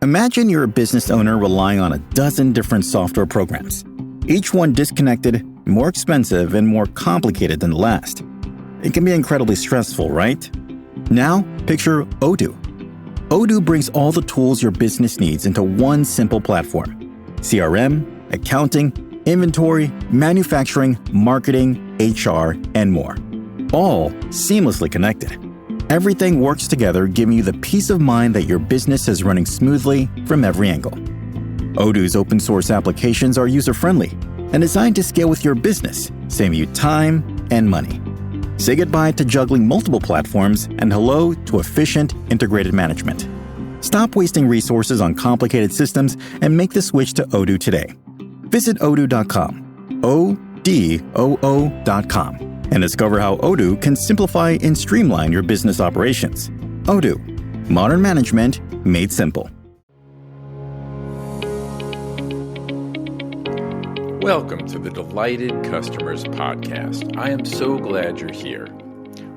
Imagine you're a business owner relying on a dozen different software programs, each one disconnected, more expensive, and more complicated than the last. It can be incredibly stressful, right? Now, picture Odoo. Odoo brings all the tools your business needs into one simple platform. CRM, accounting, inventory, manufacturing, marketing, HR, and more. All seamlessly connected. Everything works together, giving you the peace of mind that your business is running smoothly from every angle. Odoo's open source applications are user-friendly and designed to scale with your business, saving you time and money. Say goodbye to juggling multiple platforms and hello to efficient, integrated management. Stop wasting resources on complicated systems and make the switch to Odoo today. Visit odoo.com, ODOO.com, and discover how Odoo can simplify and streamline your business operations. Odoo, modern management made simple. Welcome to the Delighted Customers Podcast. I am so glad you're here.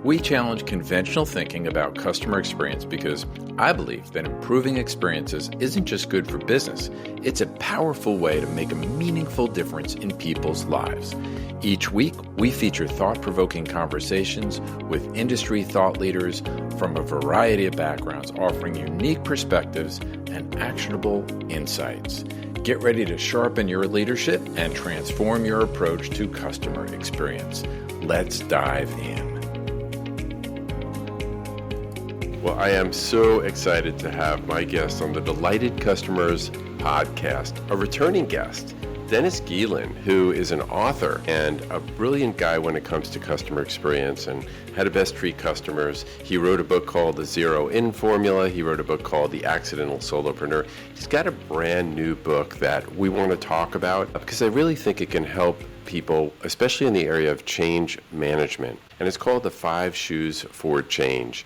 We challenge conventional thinking about customer experience because I believe that improving experiences isn't just good for business, it's a powerful way to make a meaningful difference in people's lives. Each week, we feature thought-provoking conversations with industry thought leaders from a variety of backgrounds, offering unique perspectives and actionable insights. Get ready to sharpen your leadership and transform your approach to customer experience. Let's dive in. Well, I am so excited to have my guest on the Delighted Customers Podcast, a returning guest, Dennis Geelen, who is an author and a brilliant guy when it comes to customer experience and how to best treat customers. He wrote a book called The Zero In Formula. He wrote a book called The Accidental Solopreneur. He's got a brand new book that we want to talk about because I really think it can help people, especially in the area of change management. And it's called The 5 Shoes for Change.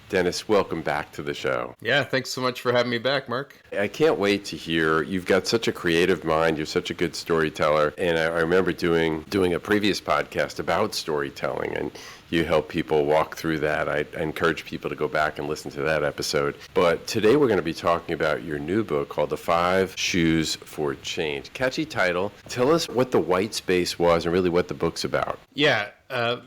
Dennis, welcome back to the show. Yeah, thanks so much for having me back, Mark. I can't wait to hear. You've got such a creative mind. You're such a good storyteller. And I remember doing a previous podcast about storytelling, and you help people walk through that. I encourage people to go back and listen to that episode. But today we're going to be talking about your new book called The 5 Shoes for Change. Catchy title. Tell us what the white space was and really what the book's about. Yeah,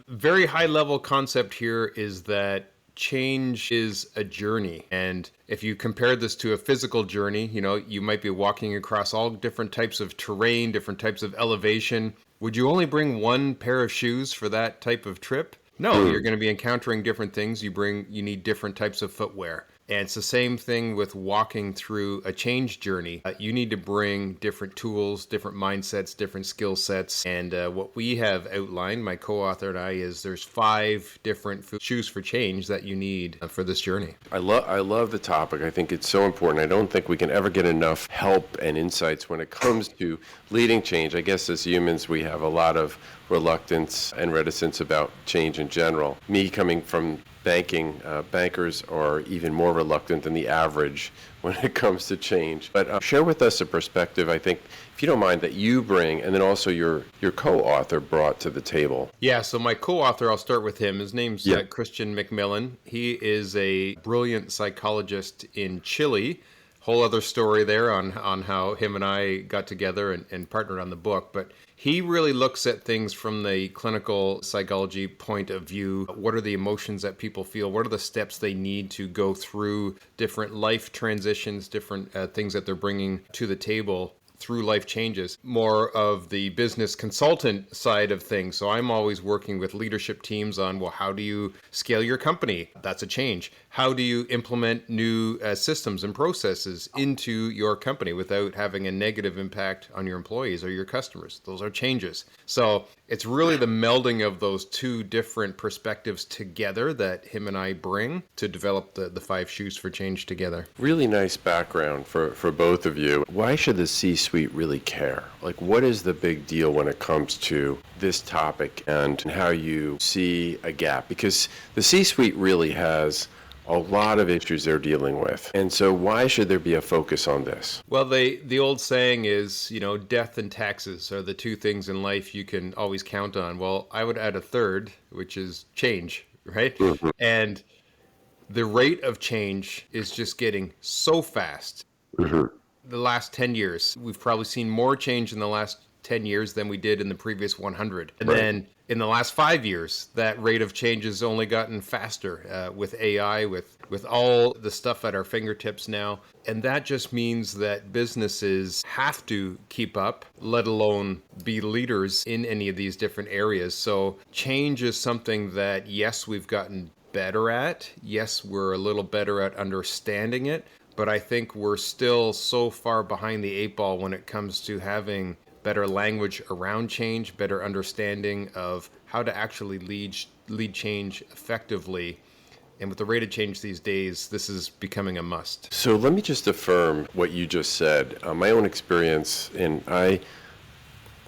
very high level concept here is that change is a journey. And if you compare this to a physical journey, you might be walking across all different types of terrain, different types of elevation. Would you only bring one pair of shoes for that type of trip? No, you're going to be encountering different things. You need different types of footwear. And it's the same thing with walking through a change journey. You need to bring different tools, different mindsets, different skill sets. And what we have outlined, my co-author and I, is there's 5 different shoes for change that you need for this journey. I love the topic. I think it's so important. I don't think we can ever get enough help and insights when it comes to leading change. I guess as humans, we have a lot of reluctance and reticence about change in general. Me coming from banking, bankers are even more reluctant than the average when it comes to change. But share with us a perspective, I think, if you don't mind, that you bring, and then also your co-author brought to the table. Yeah, so my co-author, I'll start with him. His name's Christian McMillan. He is a brilliant psychologist in Chile. Whole other story there on how him and I got together and partnered on the book. But he really looks at things from the clinical psychology point of view. What are the emotions that people feel? What are the steps they need to go through different life transitions, different things that they're bringing to the table through life changes? More of the business consultant side of things. So I'm always working with leadership teams on, well, how do you scale your company? That's a change. How do you implement new systems and processes into your company without having a negative impact on your employees or your customers? Those are changes. So it's really the melding of those 2 different perspectives together that him and I bring to develop the 5 shoes for change together. Really nice background for both of you. Why should the C-suite really care? Like, what is the big deal when it comes to this topic and how you see a gap? Because the C-suite really has a lot of issues they're dealing with. And so why should there be a focus on this? Well, the old saying is, death and taxes are the 2 things in life you can always count on. Well, I would add a third, which is change, right? Mm-hmm. And the rate of change is just getting so fast. the last 10 years. We've probably seen more change in the last 10 years than we did in the previous 100. And then in the last 5 years, that rate of change has only gotten faster with AI, with all the stuff at our fingertips now. And that just means that businesses have to keep up, let alone be leaders in any of these different areas. So change is something that, yes, we've gotten better at. Yes, we're a little better at understanding it. But I think we're still so far behind the 8 ball when it comes to having better language around change, better understanding of how to actually lead change effectively. And with the rate of change these days, this is becoming a must. So let me just affirm what you just said. My own experience, and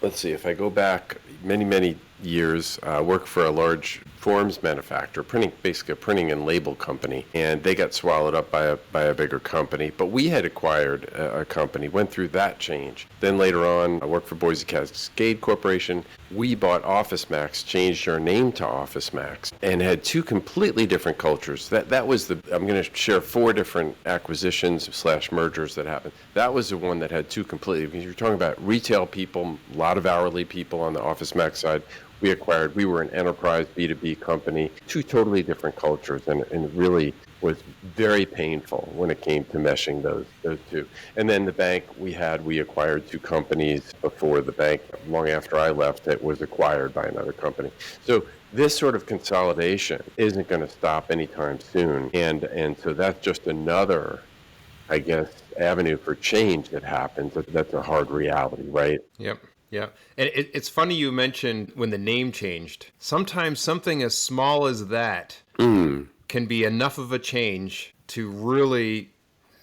let's see, if I go back many years, worked for a large forms manufacturer, basically a printing and label company, and they got swallowed up by a bigger company. But we had acquired a company, went through that change. Then later on, I worked for Boise Cascade Corporation. We bought OfficeMax, changed our name to OfficeMax, and had 2 completely different cultures. That was I'm going to share 4 different acquisitions / mergers that happened. That was the one that had 2 completely, because you're talking about retail people, a lot of hourly people on the OfficeMax side. We were an enterprise B2B company, 2 totally different cultures, and it really was very painful when it came to meshing those 2. And then the bank we acquired 2 companies before the bank, long after I left, it was acquired by another company. So this sort of consolidation isn't going to stop anytime soon. And so that's just another, I guess, avenue for change that happens. That's a hard reality, right? Yep. Yeah. And it's funny you mentioned when the name changed. Sometimes something as small as that can be enough of a change to really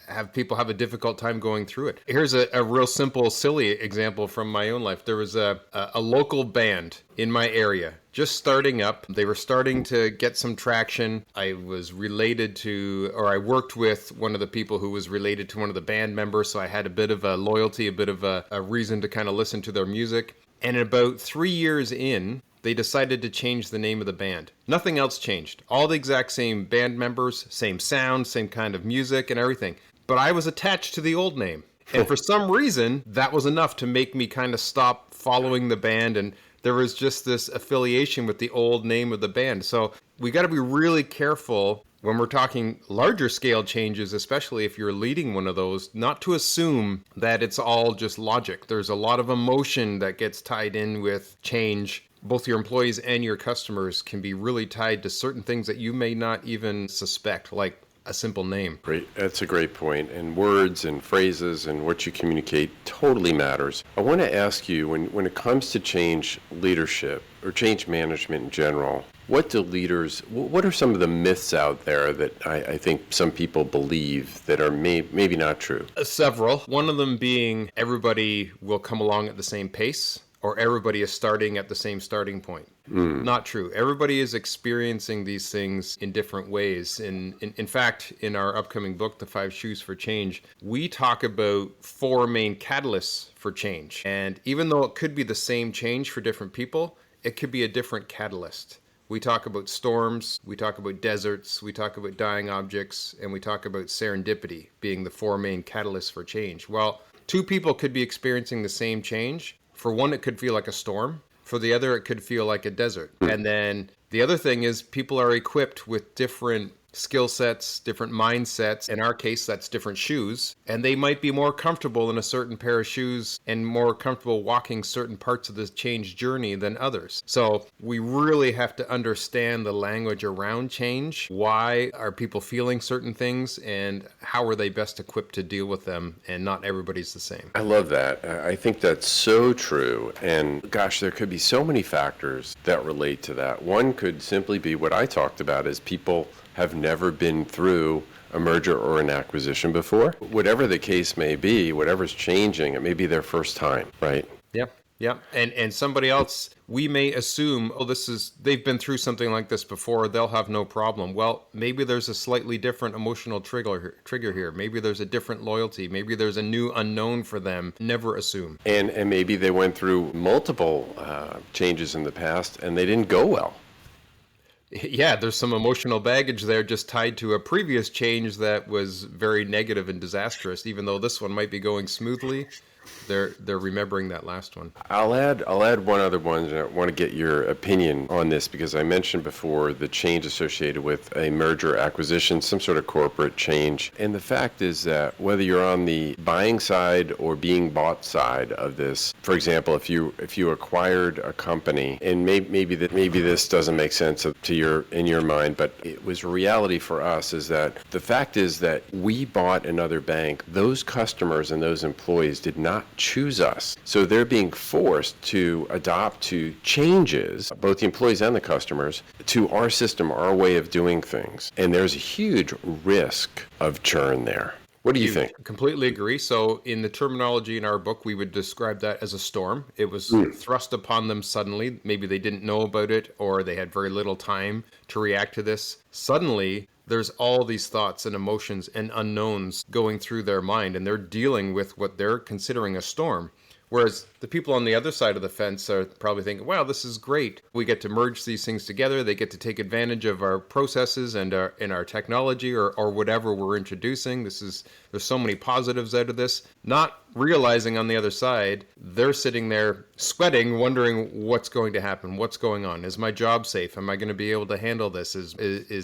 have people have a difficult time going through it. Here's a real simple, silly example from my own life. There was a local band in my area just starting up. They were starting to get some traction. I was related to, or I worked with one of the people who was related to one of the band members, so I had a bit of a loyalty, a bit of a reason to kind of listen to their music. And about 3 years in, they decided to change the name of the band. Nothing else changed. All the exact same band members, same sound, same kind of music and everything. But I was attached to the old name. And for some reason, that was enough to make me kind of stop following the band. And there was just this affiliation with the old name of the band. So we got to be really careful when we're talking larger scale changes, especially if you're leading one of those, not to assume that it's all just logic. There's a lot of emotion that gets tied in with change. Both your employees and your customers can be really tied to certain things that you may not even suspect, like a simple name. Great. That's a great point. And words and phrases and what you communicate totally matters. I want to ask you, when it comes to change leadership or change management in general, what are some of the myths out there that I think some people believe that are maybe not true? Several. One of them being everybody will come along at the same pace, or everybody is starting at the same starting point. Not true. Everybody is experiencing these things in different ways. In fact, in our upcoming book, The 5 Shoes for Change, we talk about 4 main catalysts for change. And even though it could be the same change for different people, it could be a different catalyst. We talk about storms, we talk about deserts, we talk about dying objects, and we talk about serendipity being the 4 main catalysts for change. Well, 2 people could be experiencing the same change. For one, it could feel like a storm. For the other, it could feel like a desert. And then the other thing is people are equipped with different skill sets, different mindsets. In our case, that's different shoes. And they might be more comfortable in a certain pair of shoes and more comfortable walking certain parts of this change journey than others. So we really have to understand the language around change. Why are people feeling certain things and how are they best equipped to deal with them? And not everybody's the same. I love that. I think that's so true. And gosh, there could be so many factors that relate to that. One could simply be what I talked about, is people have never been through a merger or an acquisition before. Whatever the case may be, whatever's changing, it may be their first time, right? Yeah. And somebody else, we may assume, they've been through something like this before, they'll have no problem. Well, maybe there's a slightly different emotional trigger here. Maybe there's a different loyalty. Maybe there's a new unknown for them. Never assume. And maybe they went through multiple changes in the past and they didn't go well. Yeah, there's some emotional baggage there just tied to a previous change that was very negative and disastrous. Even though this one might be going smoothly, they're remembering that last one. I'll add one other one, and I want to get your opinion on this because I mentioned before the change associated with a merger acquisition, some sort of corporate change. And the fact is that whether you're on the buying side or being bought side of this, for example, if you acquired a company, and maybe this doesn't make sense in your mind, but it was a reality for us, is that the fact is that we bought another bank. Those customers and those employees did not choose us. So they're being forced to adopt to changes, both the employees and the customers, to our system, our way of doing things. And there's a huge risk of churn there. What do you think? Completely agree. So in the terminology in our book, we would describe that as a storm. It was thrust upon them suddenly. Maybe they didn't know about it, or they had very little time to react to this. Suddenly, there's all these thoughts and emotions and unknowns going through their mind, and they're dealing with what they're considering a storm. Whereas the people on the other side of the fence are probably thinking, wow, this is great. We get to merge these things together. They get to take advantage of our processes and our technology or whatever we're introducing. There's so many positives out of this. Not realizing on the other side, they're sitting there sweating, wondering what's going to happen, what's going on. Is my job safe? Am I going to be able to handle this? Is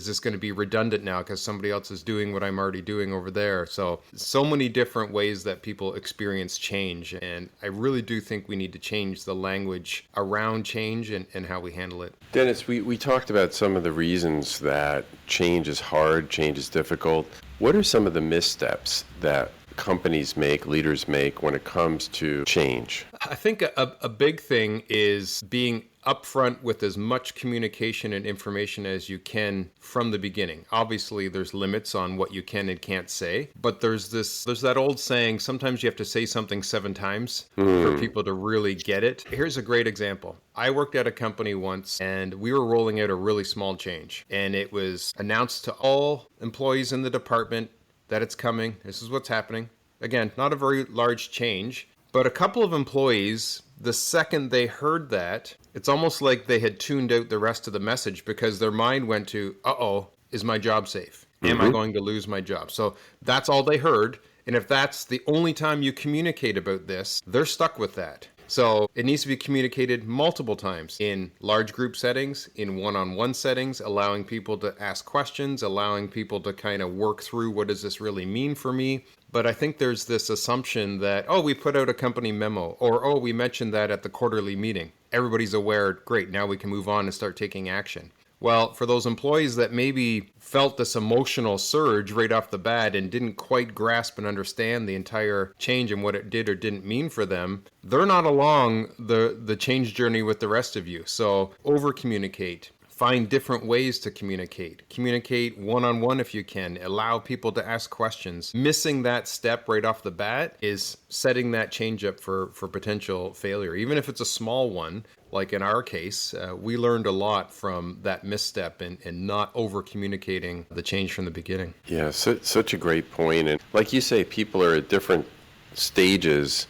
this going to be redundant now because somebody else is doing what I'm already doing over there? So many different ways that people experience change. And I really do think we need to change the language around change and how we handle it. Dennis, we talked about some of the reasons that change is hard, change is difficult. What are some of the missteps that companies make, leaders make when it comes to change? I think a big thing is being upfront with as much communication and information as you can from the beginning. Obviously, there's limits on what you can and can't say, but there's that old saying, sometimes you have to say something 7 times for people to really get it. Here's a great example. I worked at a company once, and we were rolling out a really small change, and it was announced to all employees in the department that it's coming. This is what's happening. Again, not a very large change, but a couple of employees, the second they heard that, it's almost like they had tuned out the rest of the message because their mind went to, uh-oh, is my job safe? Am I going to lose my job? So that's all they heard. And if that's the only time you communicate about this, they're stuck with that. So it needs to be communicated multiple times in large group settings, in one-on-one settings, allowing people to ask questions, allowing people to kind of work through what does this really mean for me. But I think there's this assumption that, oh, we put out a company memo, or, oh, we mentioned that at the quarterly meeting. Everybody's aware, great, now we can move on and start taking action. Well, for those employees that maybe felt this emotional surge right off the bat and didn't quite grasp and understand the entire change and what it did or didn't mean for them, they're not along the change journey with the rest of you. So over-communicate. Find different ways to communicate. Communicate one-on-one if you can. Allow people to ask questions. Missing that step right off the bat is setting that change up for potential failure. Even if it's a small one, like in our case, we learned a lot from that misstep and not over-communicating the change from the beginning. Yeah, such a great point. And like you say, people are at different stages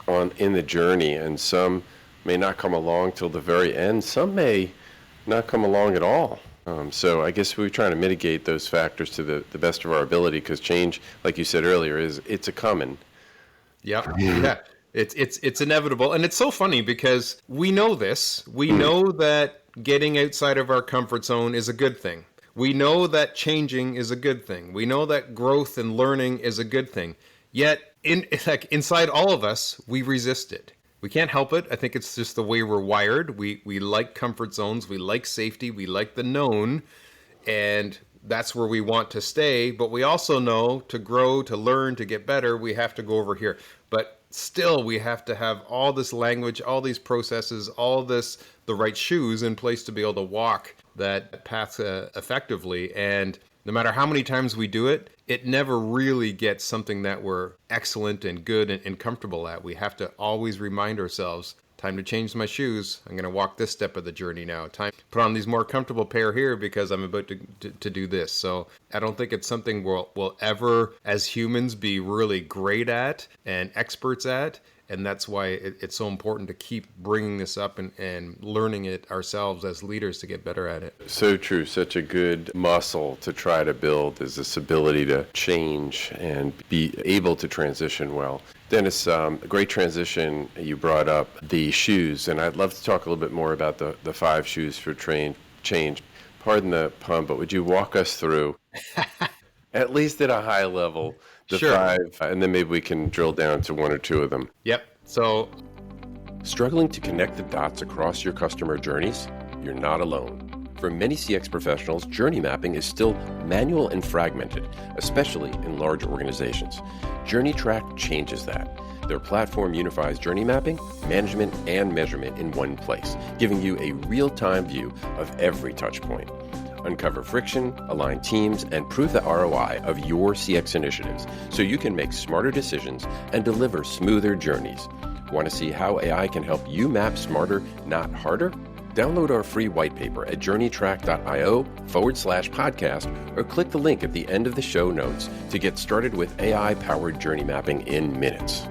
in the journey, and some may not come along till the very end. Some may not come along at all. So I guess we're trying to mitigate those factors to the best of our ability, because change, like you said earlier, it's a coming. Yeah. It's inevitable. And it's so funny because we know this. We know that getting outside of our comfort zone is a good thing. We know that changing is a good thing. We know that growth and learning is a good thing. Yet inside all of us, we resist it. We can't help it. I think it's just the way we're wired. We like comfort zones. We like safety. We like the known. And that's where we want to stay. But we also know to grow, to learn, to get better, we have to go over here. But still, we have to have all this language, all these processes, the right shoes in place to be able to walk that path effectively. And no matter how many times we do it, it never really gets something that we're excellent and good and comfortable at. We have to always remind ourselves, time to change my shoes. I'm going to walk this step of the journey now. Time to put on these more comfortable pair here because I'm about to do this. So I don't think it's something we'll ever, as humans, be really great at and experts at. And that's why it's so important to keep bringing this up and learning it ourselves as leaders to get better at it. So true. Such a good muscle to try to build is this ability to change and be able to transition well. Dennis, a great transition. You brought up the shoes, and I'd love to talk a little bit more about the 5 shoes for change. Pardon the pun, but would you walk us through, at least at a high level, the Sure. 5, and then maybe we can drill down to 1 or 2 of them. Yep. So Struggling to connect the dots across your customer journeys? You're not alone. For many CX professionals, journey mapping is still manual and fragmented, especially in large organizations. Journeytrack changes that. Their platform unifies journey mapping, management, and measurement in one place, giving you a real-time view of every touch point. Uncover friction, align teams, and prove the ROI of your CX initiatives so you can make smarter decisions and deliver smoother journeys. Want to see how AI can help you map smarter, not harder? Download our free white paper at journeytrack.io/podcast or click the link at the end of the show notes to get started with AI-powered journey mapping in minutes.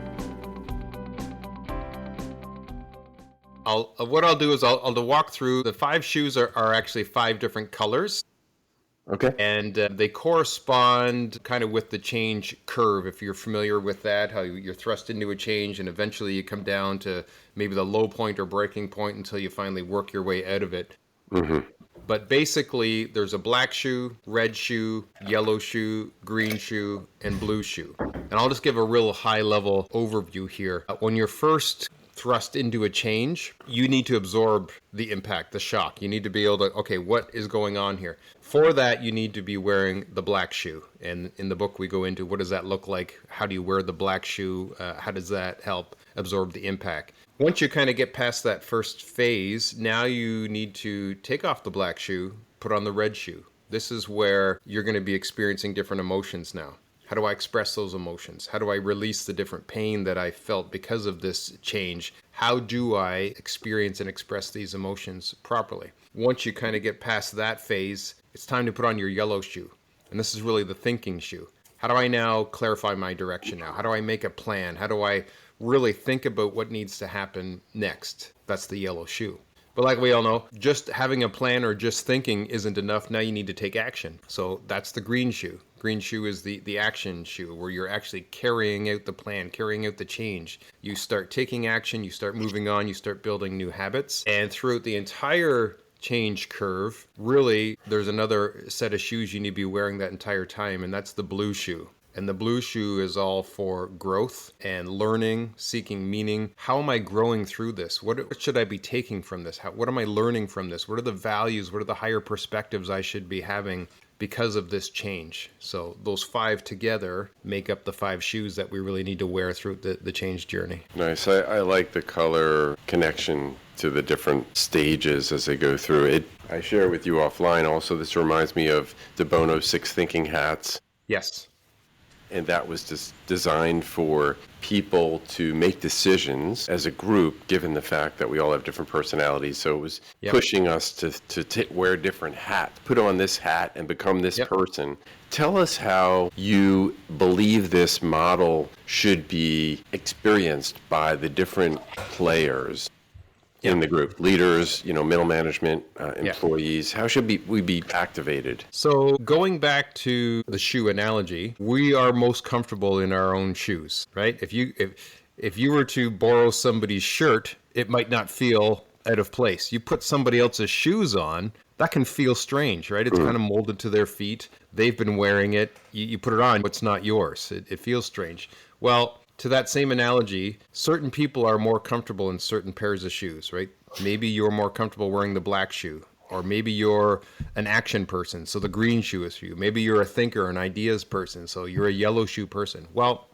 what I'll do is I'll walk through. The 5 shoes are actually 5 different colors. Okay. And they correspond kind of with the change curve, if you're familiar with that, how you're thrust into a change and eventually you come down to maybe the low point or breaking point until you finally work your way out of it. Mm-hmm. But basically, there's a black shoe, red shoe, yellow shoe, green shoe, and blue shoe. And I'll just give a real high-level overview here. When you're first thrust into a change, you need to absorb the impact, the shock. You need to be able to, okay, what is going on here? For that, you need to be wearing the black shoe. And in the book, we go into what does that look like? How do you wear the black shoe? How does that help absorb the impact? Once you kind of get past that first phase, now you need to take off the black shoe, put on the red shoe. This is where you're going to be experiencing different emotions now. How do I express those emotions? How do I release the different pain that I felt because of this change? How do I experience and express these emotions properly? Once you kind of get past that phase, it's time to put on your yellow shoe. And this is really the thinking shoe. How do I now clarify my direction now? How do I make a plan? How do I really think about what needs to happen next? That's the yellow shoe. But like we all know, just having a plan or just thinking isn't enough. Now you need to take action. So that's the green shoe. Green shoe is the action shoe, where you're actually carrying out the plan, carrying out the change. You start taking action, you start moving on, you start building new habits. And throughout the entire change curve, really, there's another set of shoes you need to be wearing that entire time, and that's the blue shoe. And the blue shoe is all for growth and learning, seeking meaning. How am I growing through this? What should I be taking from this? What am I learning from this? What are the values? What are the higher perspectives I should be having because of this change? So those 5 together make up the 5 shoes that we really need to wear through the change journey. Nice. I like the color connection to the different stages as they go through it. I share with you offline also, this reminds me of De Bono's 6 Thinking Hats. Yes. And that was just designed for people to make decisions as a group, given the fact that we all have different personalities. So it was pushing us to wear different hats, put on this hat and become this person. Tell us how you believe this model should be experienced by the different players in the group, leaders, middle management, employees. How should we be activated? So going back to the shoe analogy, we are most comfortable in our own shoes, right? If you were to borrow somebody's shirt, it might not feel out of place. You put somebody else's shoes on, that can feel strange, right? It's kind of molded to their feet. They've been wearing it. You put it on, it's not yours. It feels strange. Well, to that same analogy, certain people are more comfortable in certain pairs of shoes, right? Maybe you're more comfortable wearing the black shoe, or maybe you're an action person, so the green shoe is for you. Maybe you're a thinker, an ideas person, so you're a yellow shoe person. Well,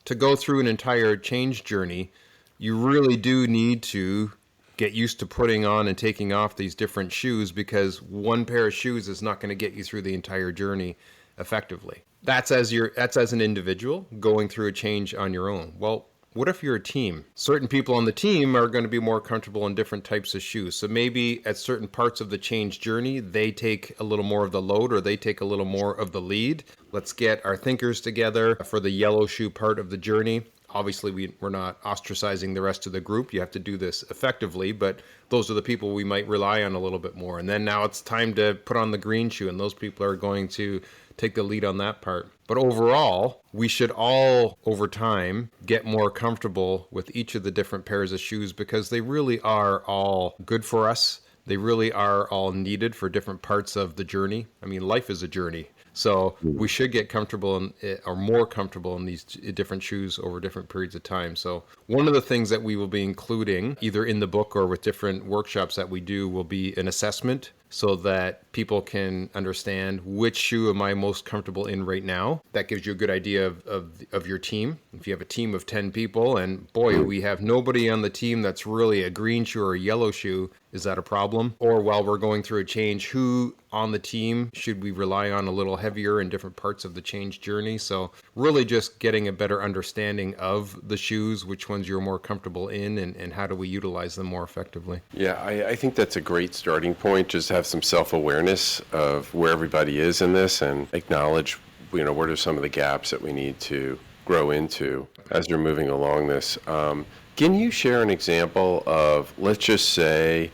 to go through an entire change journey, you really do need to get used to putting on and taking off these different shoes, because one pair of shoes is not going to get you through the entire journey effectively. That's as an individual going through a change on your own. Well, what if you're a team? Certain people on the team are going to be more comfortable in different types of shoes. So maybe at certain parts of the change journey, they take a little more of the load, or they take a little more of the lead. Let's get our thinkers together for the yellow shoe part of the journey. obviously we're not ostracizing the rest of the group. You have to do this effectively, but those are the people we might rely on a little bit more. And then now it's time to put on the green shoe, and those people are going to take the lead on that part. But overall, we should all, over time, get more comfortable with each of the different pairs of shoes, because they really are all good for us. They really are all needed for different parts of the journey. I mean, life is a journey. So we should get comfortable or more comfortable in these different shoes over different periods of time. So one of the things that we will be including either in the book or with different workshops that we do will be an assessment, so that people can understand which shoe am I most comfortable in right now. That gives you a good idea of your team. If you have a team of 10 people and boy, we have nobody on the team that's really a green shoe or a yellow shoe, is that a problem? Or while we're going through a change, who on the team should we rely on a little heavier in different parts of the change journey? So really just getting a better understanding of the shoes, which ones you're more comfortable in, and how do we utilize them more effectively. Yeah, I think that's a great starting point. Just have some self-awareness of where everybody is in this and acknowledge, what are some of the gaps that we need to grow into as you're moving along this. Can you share an example of, let's just say,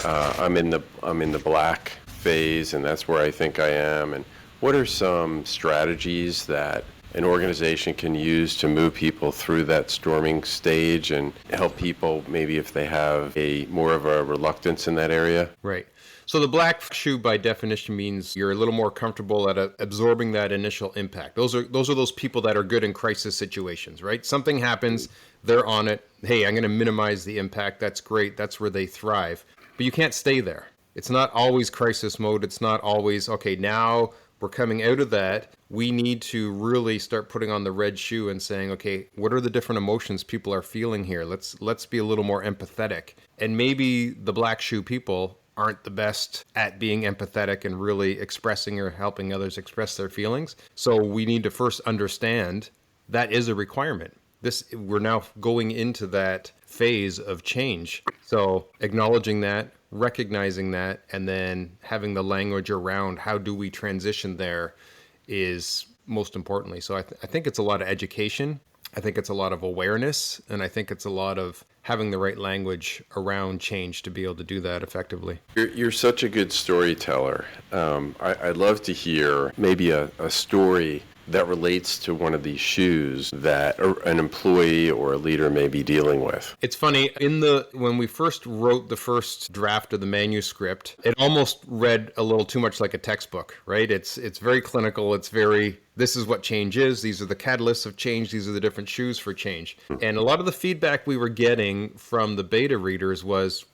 I'm in the black phase, and that's where I think I am, and what are some strategies that an organization can use to move people through that storming stage and help people maybe if they have more of a reluctance in that area? Right. So the black shoe by definition means you're a little more comfortable at absorbing that initial impact. Those are those people that are good in crisis situations, right? Something happens, they're on it. Hey, I'm going to minimize the impact. That's great. That's where they thrive. But you can't stay there. It's not always crisis mode. It's not always, okay, now we're coming out of that. We need to really start putting on the red shoe and saying, okay, what are the different emotions people are feeling here? Let's be a little more empathetic. And maybe the black shoe people aren't the best at being empathetic and really expressing or helping others express their feelings. So we need to first understand that is a requirement. We're now going into that phase of change. So acknowledging that, recognizing that, and then having the language around how do we transition there is most importantly. So I think it's a lot of education. I think it's a lot of awareness, and I think it's a lot of having the right language around change to be able to do that effectively. You're such a good storyteller. I'd love to hear maybe a story that relates to one of these shoes that an employee or a leader may be dealing with. It's funny, when we first wrote the first draft of the manuscript, it almost read a little too much like a textbook, right? It's very clinical. It's very, this is what change is. These are the catalysts of change. These are the different shoes for change. And a lot of the feedback we were getting from the beta readers was,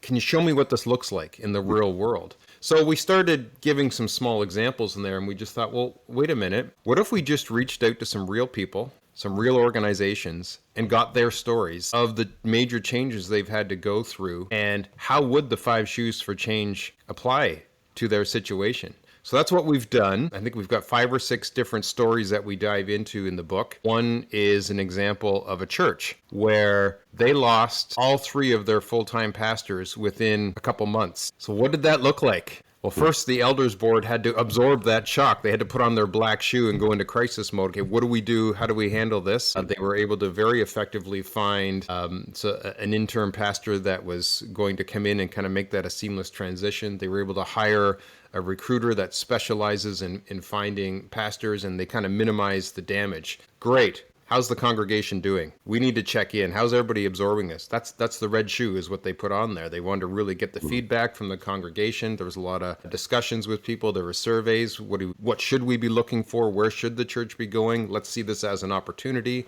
can you show me what this looks like in the real world? So we started giving some small examples in there, and we just thought, well, wait a minute. What if we just reached out to some real people, some real organizations, and got their stories of the major changes they've had to go through, and how would the 5 shoes for change apply to their situation? So that's what we've done. I think we've got 5 or 6 different stories that we dive into in the book. One is an example of a church where they lost all 3 of their full-time pastors within a couple months. So what did that look like? Well, first, the elders board had to absorb that shock. They had to put on their black shoe and go into crisis mode. Okay, what do we do? How do we handle this? They were able to very effectively find an interim pastor that was going to come in and kind of make that a seamless transition. They were able to hire a recruiter that specializes in finding pastors, and they kind of minimize the damage. Great. How's the congregation doing? We need to check in. How's everybody absorbing this? That's the red shoe is what they put on there. They wanted to really get the feedback from the congregation. There was a lot of discussions with people. There were surveys. What should we be looking for? Where should the church be going? Let's see this as an opportunity.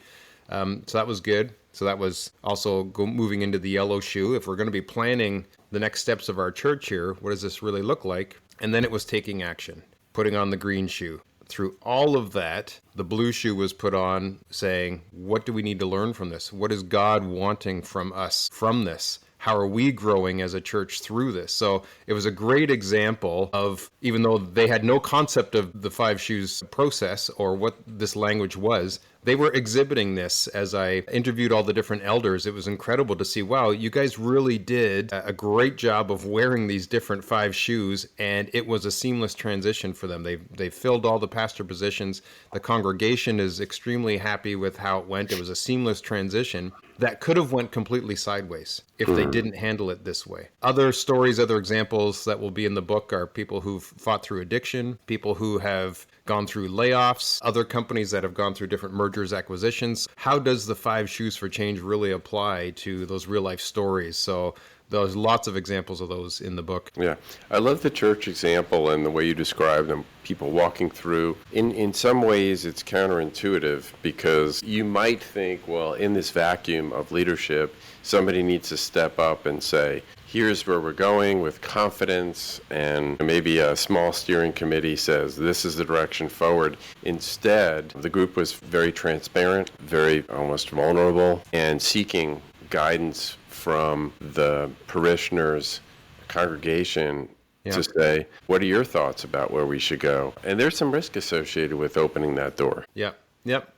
So that was good. So that was also moving into the yellow shoe. If we're going to be planning the next steps of our church here, what does this really look like? And then it was taking action, putting on the green shoe. Through all of that, the blue shoe was put on saying, what do we need to learn from this? What is God wanting from us from this? How are we growing as a church through this? So it was a great example of, even though they had no concept of the 5 shoes process or what this language was, they were exhibiting this as I interviewed all the different elders. It was incredible to see, wow, you guys really did a great job of wearing these different 5 shoes, and it was a seamless transition for them. They filled all the pastor positions. The congregation is extremely happy with how it went. It was a seamless transition that could have went completely sideways if they didn't handle it this way. Other stories, other examples that will be in the book are people who've fought through addiction, people who have gone through layoffs, other companies that have gone through different mergers, acquisitions. How does the 5 shoes for change really apply to those real life stories? So there's lots of examples of those in the book. Yeah. I love the church example and the way you describe them, people walking through. In some ways, it's counterintuitive because you might think, well, in this vacuum of leadership, somebody needs to step up and say, here's where we're going with confidence, and maybe a small steering committee says, this is the direction forward. Instead, the group was very transparent, very almost vulnerable, and seeking guidance from the parishioners, congregation, to say, what are your thoughts about where we should go? And there's some risk associated with opening that door. Yep.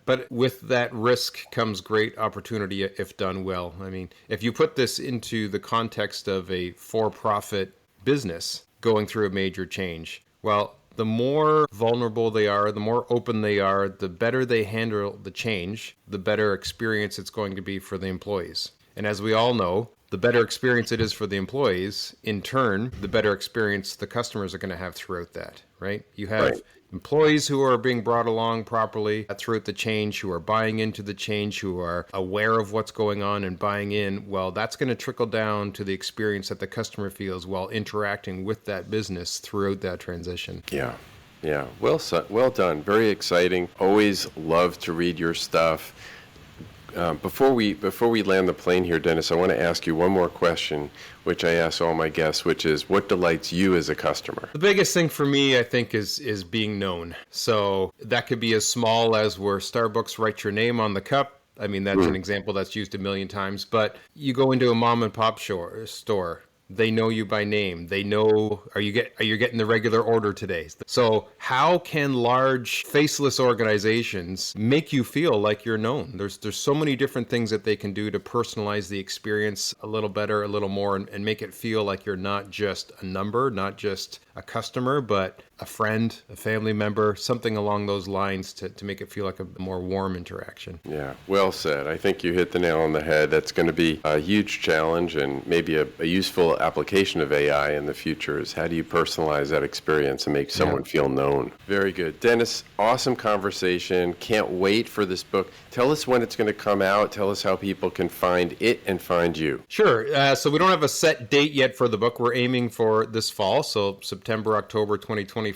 But with that risk comes great opportunity if done well. I mean, if you put this into the context of a for-profit business going through a major change, well, the more vulnerable they are, the more open they are, the better they handle the change, the better experience it's going to be for the employees. And as we all know, the better experience it is for the employees, in turn, the better experience the customers are going to have throughout that, right? You have employees who are being brought along properly throughout the change, who are buying into the change, who are aware of what's going on and buying in. Well, that's going to trickle down to the experience that the customer feels while interacting with that business throughout that transition. Yeah. Well done. Very exciting. Always love to read your stuff. Before we land the plane here, Dennis, I want to ask you one more question, which I ask all my guests, which is, what delights you as a customer? The biggest thing for me, I think, is being known. So that could be as small as where Starbucks writes your name on the cup. I mean, that's an example that's used a million times. But you go into a mom and pop store. They know you by name. They know, are you getting the regular order today? So how can large faceless organizations make you feel like you're known? There's so many different things that they can do to personalize the experience a little better, a little more, and make it feel like you're not just a number, not just a customer, but a friend, a family member, something along those lines to make it feel like a more warm interaction. Yeah, well said. I think you hit the nail on the head. That's going to be a huge challenge, and maybe a useful application of AI in the future is, how do you personalize that experience and make someone feel known? Very good. Dennis, awesome conversation. Can't wait for this book. Tell us when it's going to come out. Tell us how people can find it and find you. Sure. So we don't have a set date yet for the book. We're aiming for this fall, so September, October 2025.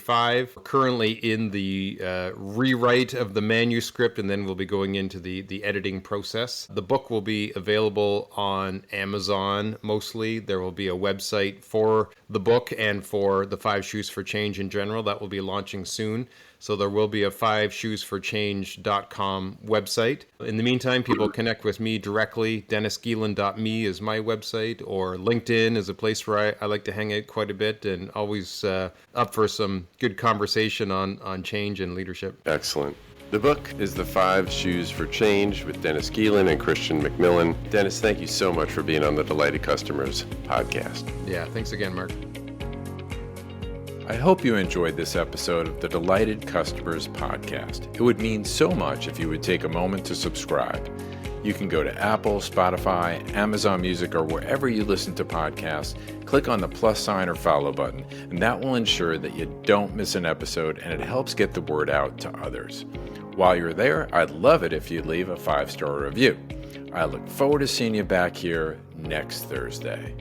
We're currently in the rewrite of the manuscript, and then we'll be going into the editing process. The book will be available on Amazon mostly. There will be a website for the book and for the 5 Shoes for Change in general. That will be launching soon. So there will be a 5shoesforchange.com website. In the meantime, people connect with me directly. DennisGeelen.me is my website, or LinkedIn is a place where I like to hang out quite a bit, and always up for some good conversation on change and leadership. Excellent. The book is The 5 Shoes for Change with Dennis Geelen and Christian McMillan. Dennis, thank you so much for being on the Delighted Customers podcast. Yeah, thanks again, Mark. I hope you enjoyed this episode of the Delighted Customers podcast. It would mean so much if you would take a moment to subscribe. You can go to Apple, Spotify, Amazon Music, or wherever you listen to podcasts. Click on the plus sign or follow button, and that will ensure that you don't miss an episode, and it helps get the word out to others. While you're there, I'd love it if you'd leave a 5-star review. I look forward to seeing you back here next Thursday.